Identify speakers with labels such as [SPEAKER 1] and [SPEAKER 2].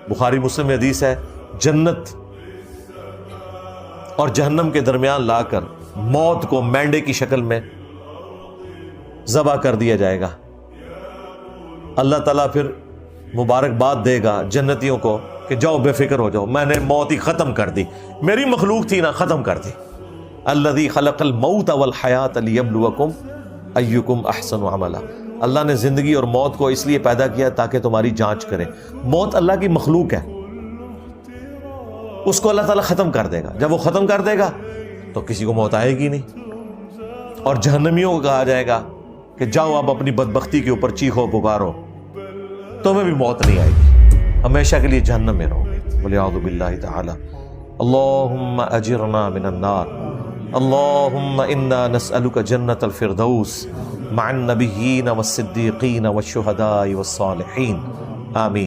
[SPEAKER 1] बुखारी मुस्लिम में हदीस है, जन्नत और जहन्नम के दरमियान लाकर मौत को मेंढे की शक्ल में ज़बह कर दिया जाएगा। अल्लाह ताला फिर मुबारकबाद देगा जन्नतियों को कि जाओ बेफिक्र हो जाओ, मैंने मौत ही ख़त्म कर दी, मेरी मखलूक थी ना, ख़त्म कर दी। अल्लज़ी खलक़ल मौत वल हयात लियब्लुवकुम अय्युकुम अहसनु अमला। अल्लाह ने ज़िंदगी और मौत को इसलिए पैदा किया ताकि तुम्हारी जांच करे। मौत अल्लाह की मखलूक है, उसको अल्लाह ताला ख़त्म कर देगा। जब वो ख़त्म कर देगा तो किसी को मौत आएगी नहीं। और जहन्नमियों को कहा जाएगा कि जाओ आप अपनी बदबख्ती के ऊपर चीखो पुकारो, तुम्हें भी मौत नहीं आएगी, हमेशा के लिए जहन्नम में रहोगे। बोले औज़ु बिल्लाहि तआला। अल्लाहुम्मा अजिरना मिनन नार, अल्लाहुम्मा इन्ना नस्अलुका जन्नतल फिरदौस मअन नबिय्यीन वस्सिद्दीक़ीन वश्शुहदाई वस्सालिहीन। आमीन।